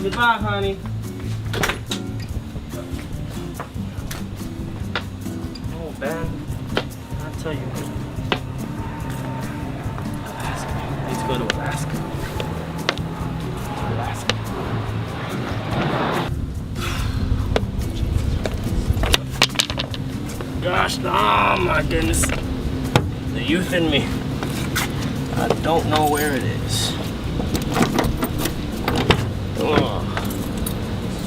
Goodbye, honey. Oh, Ben. I'll tell you. Alaska. Let's go to Alaska. Alaska. Gosh, oh my goodness. The youth in me. I don't know where it is. Oh.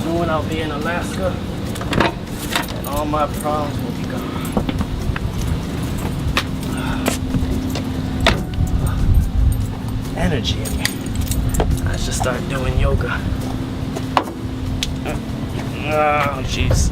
Soon I'll be in Alaska and all my problems will be gone. Energy in me. I should start doing yoga. Oh, jeez.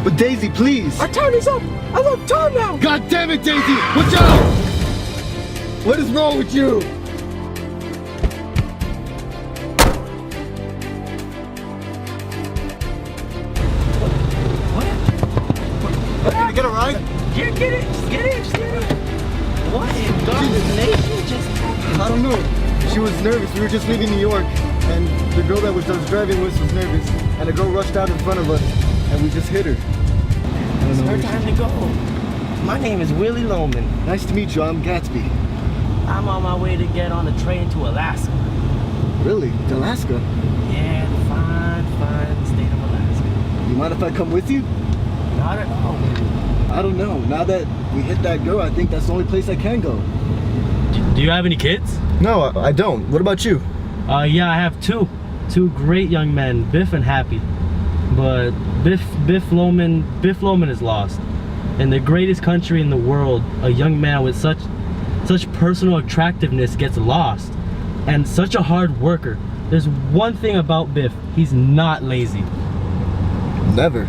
But Daisy, please! Our time is up! I love time now! God damn it, Daisy! Watch out! What is wrong with you? What? Can I get a ride? Yeah, get it! Get it! What in God's name just happened? I don't know. She was nervous. We were just leaving New York, and the girl that was driving with us was nervous, and a girl rushed out in front of us, and we just hit her. It's her time to go. My name is Willie Loman. Nice to meet you. I'm Gatsby. I'm on my way to get on a train to Alaska. Really? To Alaska? Yeah, the fine state of Alaska. You mind if I come with you? Not at all. I don't know. Now that we hit that girl, I think that's the only place I can go. Do you have any kids? No, I don't. What about you? Yeah, I have two great young men, Biff and Happy. But Biff Loman is lost. In the greatest country in the world, a young man with such personal attractiveness gets lost. And such a hard worker. There's one thing about Biff, he's not lazy. Never.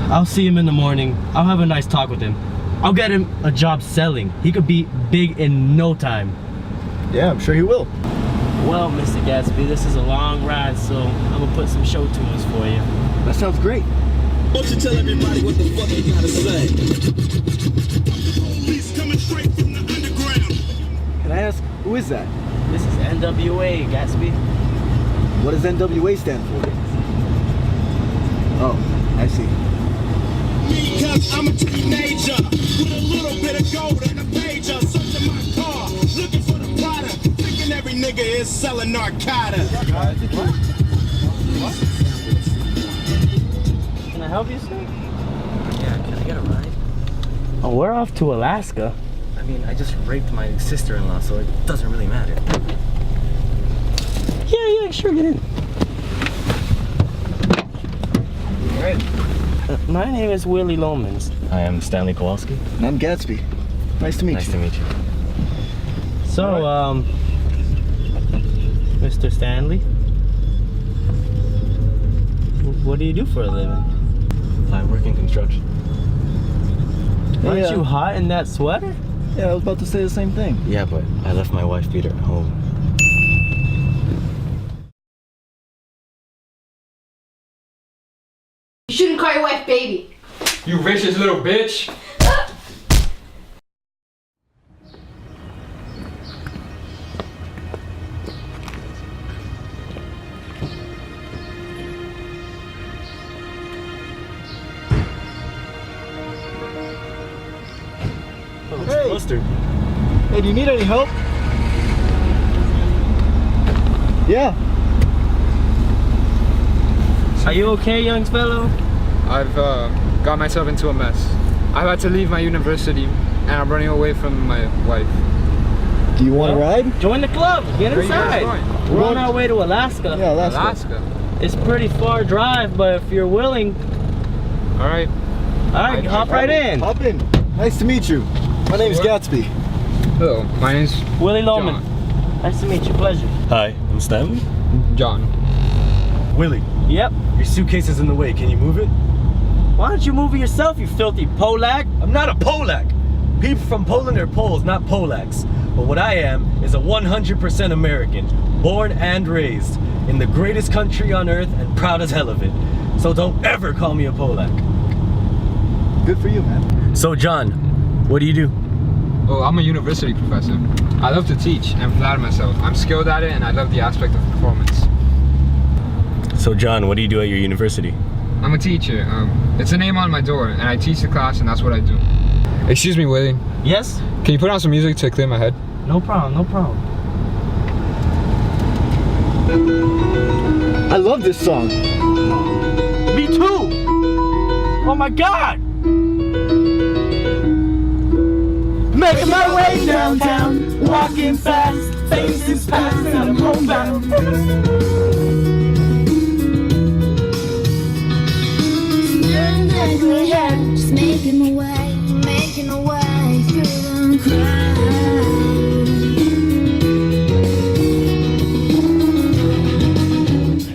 I'll see him in the morning. I'll have a nice talk with him. I'll get him a job selling. He could be big in no time. Yeah, I'm sure he will. Well, Mr. Gatsby, this is a long ride, so I'm gonna put some show tunes for you. That sounds great. Why don't you tell everybody what the fuck you gotta say? Police coming straight from the underground. Can I ask, who is that? This is NWA, Gatsby. What does NWA stand for? Oh, I see. Because I'm a teenager with a little bit of gold and a pager. Searching my car, looking for the product. Thinking every nigga is selling narcotics. Can I help you, sir? Yeah, can I get a ride? Oh, we're off to Alaska. I mean, I just raped my sister-in-law, so it doesn't really matter. Yeah, sure, get in. Alright. My name is Willie Lomans. I am Stanley Kowalski. And I'm Gatsby. Nice to meet Nice you. to meet you. So, Mr. Stanley, what do you do for a living? I work in construction. Aren't you hot in that sweater? Yeah, I was about to say the same thing. Yeah, but I left my wife beater at home. You shouldn't call your wife baby. You racist little bitch! Hey. Mustard. Hey, do you need any help? Yeah. Are you okay, young fellow? I've got myself into a mess. I've had to leave my university and I'm running away from my wife. Do you want to ride? Join the club. Get Where you guys inside. going? We're on our way to Alaska. Yeah, Alaska. Alaska. It's a pretty far drive, but if you're willing, Alright. all right, hop right in. Hop in. Nice to meet you. My name's Gatsby. Hello, my name's Willie Loman. Nice to meet you. Pleasure. Hi, I'm Stanley. John. Willie, Yep. your suitcase is in the way. Can you move it? Why don't you move it yourself, you filthy Polak? I'm not a Polak. People from Poland are Poles, not Polacks. But what I am is a 100% American, born and raised in the greatest country on earth and proud as hell of it. So don't ever call me a Polak. Good for you, man. So John, what do you do? Oh, I'm a university professor. I love to teach and flatter myself. I'm skilled at it and I love the aspect of performance. So John, what do you do at your university? I'm a teacher. It's a name on my door and I teach the class and that's what I do. Excuse me, Willie. Yes? Can you put on some music to clear my head? No problem, no problem. I love this song. Me too! Oh my God! Making my way downtown, walking fast, faces past, and I'm homebound. Staring back ahead, just making my way through the crowd.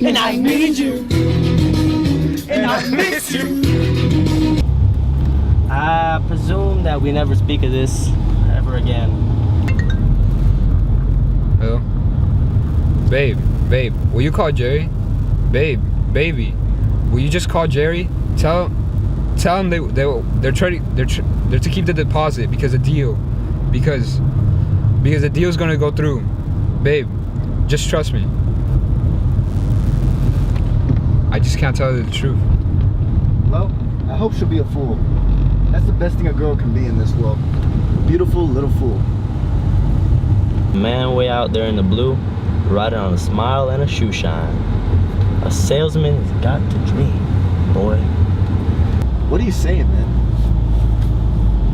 And I need you, and I miss you. I presume that we never speak of this ever again. Hello? Babe, will you call Jerry? Baby, will you just call Jerry? Tell him they're to keep the deposit because the deal's gonna go through. Babe, just trust me. I just can't tell her the truth. Well, I hope she'll be a fool. That's the best thing a girl can be in this world. A beautiful little fool. Man way out there in the blue, riding on a smile and a shoe shine. A salesman has got to dream, boy. What are you saying, man?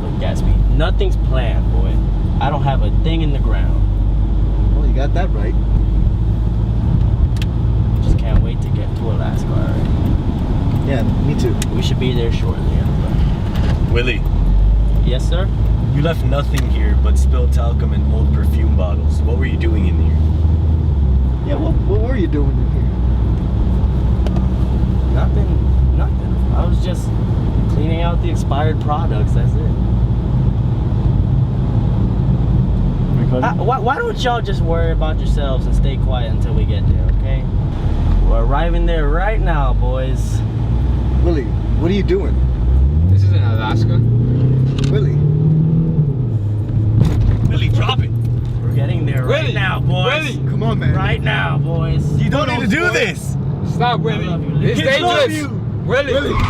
Look, Gatsby, nothing's planned, boy. I don't have a thing in the ground. Well, you got that right. Just can't wait to get to Alaska, alright? Yeah, me too. We should be there shortly, everybody. Willie, Yes, sir? you left nothing here but spilled talcum and old perfume bottles. What were you doing in here? Yeah, what were you doing in here? Nothing. I was just cleaning out the expired products, that's it. Why don't y'all just worry about yourselves and stay quiet until we get there, okay? We're arriving there right now, boys. Willie, what are you doing? This is in Alaska? Willie. Willie, drop it! We're getting there right now, boys. Come on, man. Right now, boys. You don't need to do this! Stop, Willie. love you. It's Kids love dangerous. you. Willie.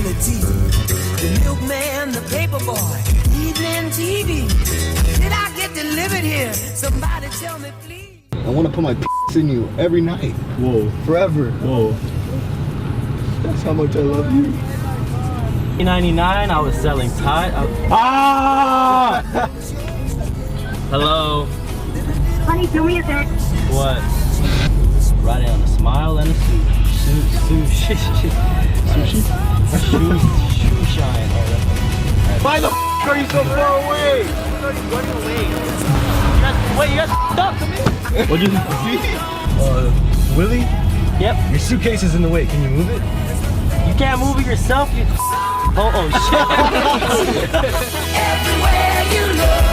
The milkman, the paper boy, evening TV. Did I get delivered here? Somebody tell me, please. I want to put my in you every night. Whoa. Forever. Whoa. That's how much I love you. In '99, I was selling Tide. Ah! Hello. Honey, do me a sec. What? Riding on a smile and a sushi. Shoe shine. Why the f are you so far away? Wait, you guys stop to me. What'd you see? Willie? Yep. Your suitcase is in the way. Can you move it? You can't move it yourself. Oh shit. Everywhere you look.